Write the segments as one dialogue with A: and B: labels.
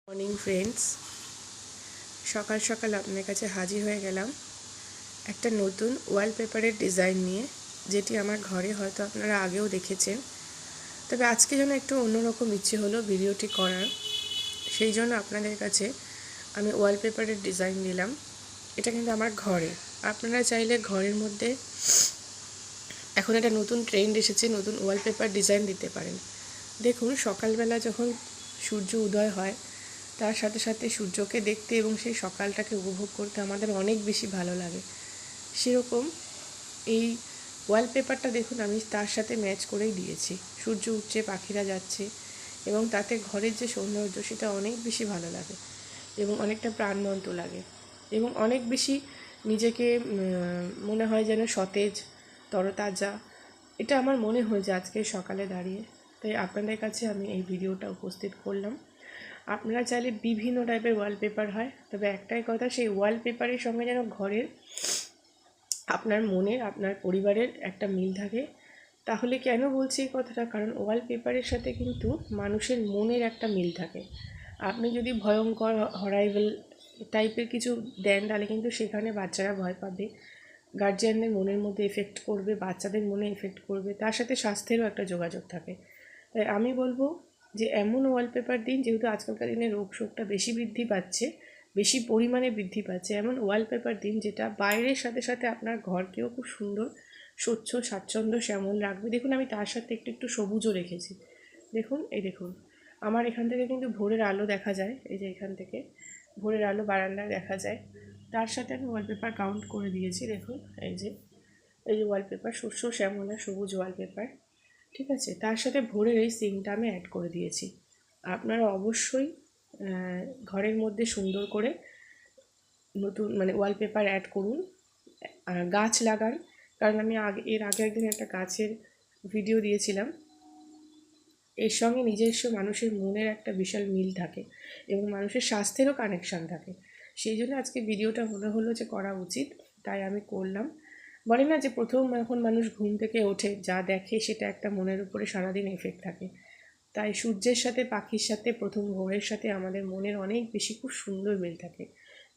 A: Morning friends, সকাল সকাল আপনার কাছে হাজির হয়ে গেলাম একটা নতুন ওয়ালপেপারের ডিজাইন নিয়ে, যেটি আমার ঘরে হয়তো আপনারা আগেও দেখেছেন। তবে আজকে যেন একটু অন্যরকম ইচ্ছে হলো ভিডিওটি করার, সেই জন্য আপনাদের কাছে আমি ওয়ালপেপারের ডিজাইন দিলাম। এটা কিন্তু আমার ঘরে। আপনারা চাইলে ঘরের মধ্যে এখন একটা নতুন ট্রেন্ড এসেছে, নতুন ওয়ালপেপার ডিজাইন দিতে পারেন। দেখুন, সকালবেলা যখন সূর্য উদয় হয় তার সাথে সাথে সূর্যকে দেখতে এবং সেই সকালটাকে উপভোগ করতে আমাদের অনেক বেশি ভালো লাগে। সেরকম এই ওয়ালপেপারটা দেখুন, আমি তার সাথে ম্যাচ করেই দিয়েছি। সূর্য উঠছে, পাখিরা যাচ্ছে এবং তাতে ঘরের যে সৌন্দর্য সেটা অনেক বেশি ভালো লাগে এবং অনেকটা প্রাণবন্ত লাগে এবং অনেক বেশি নিজেকে মনে হয় যেন সতেজ, তরতাজা। এটা আমার মনে হয়েছে আজকে সকালে দাঁড়িয়ে। তাই আপনাদের কাছে আমি এই ভিডিওটা উপস্থিত করলাম। আপনারা চাইলে বিভিন্ন টাইপের ওয়ালপেপার হয়, তবে একটাই কথা, সেই ওয়ালপেপারের সঙ্গে যেন ঘরের আপনার মনের, আপনার পরিবারের একটা মিল থাকে। তাহলে কেন বলছি এই কথাটা, কারণ ওয়ালপেপারের সাথে কিন্তু মানুষের মনের একটা মিল থাকে। আপনি যদি ভয়ঙ্কর হরাইবল টাইপের কিছু দেন তাহলে কিন্তু সেখানে বাচ্চারা ভয় পাবে, গার্জিয়ানদের মনের মধ্যে এফেক্ট করবে, বাচ্চাদের মনে এফেক্ট করবে, তার সাথে স্বাস্থ্যেরও একটা যোগাযোগ থাকে। তাই আমি বলবো যে এমন ওয়ালপেপার দিন, যেহেতু আজকালকার দিনে রোগ শোকটা বেশি বৃদ্ধি পাচ্ছে, বেশি পরিমাণে বৃদ্ধি পাচ্ছে, এমন ওয়ালপেপার দিন যেটা বাইরের সাথে সাথে আপনার ঘরকেও খুব সুন্দর, স্বচ্ছ, স্বাচ্ছন্দ্য, শ্যামল রাখবে। দেখুন, আমি তার সাথে একটু একটু সবুজও রেখেছি। দেখুন, এই দেখুন, আমার এখান থেকে কিন্তু ভোরের আলো দেখা যায়। এই যে এখান থেকে ভোরের আলো বারান্দায় দেখা যায়। তার সাথে আমি ওয়ালপেপার কাউন্ট করে দিয়েছি। দেখুন, এই যে ওয়ালপেপার, শস্য শ্যামলা সবুজ ওয়ালপেপার, ঠিক আছে। তার সাথে ভোরের এই সিনটা আমি অ্যাড করে দিয়েছি। আপনারা অবশ্যই ঘরের মধ্যে সুন্দর করে নতুন ওয়ালপেপার অ্যাড করুন, গাছ লাগান। কারণ আমি এর আগে একদিন একটা গাছের ভিডিও দিয়েছিলাম। এর সঙ্গে নিজস্ব মানুষের মনের একটা বিশাল মিল থাকে এবং মানুষের স্বাস্থ্যেরও কানেকশান থাকে। সেই জন্য আজকে ভিডিওটা মনে হলো যে করা উচিত, তাই আমি করলাম। বলে না যে প্রথম এখন মানুষ ঘুম থেকে ওঠে, যা দেখে সেটা একটা মনের উপরে সারাদিন এফেক্ট থাকে। তাই সূর্যের সাথে, পাখির সাথে, প্রথম ভোরের সাথে আমাদের মনের অনেক বেশি খুব সুন্দর মিল থাকে।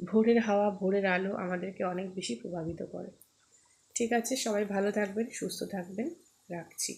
A: ভোরের হাওয়া, ভোরের আলো আমাদেরকে অনেক বেশি প্রভাবিত করে। ঠিক আছে, সবাই ভালো থাকবেন, সুস্থ থাকবেন, রাখছি।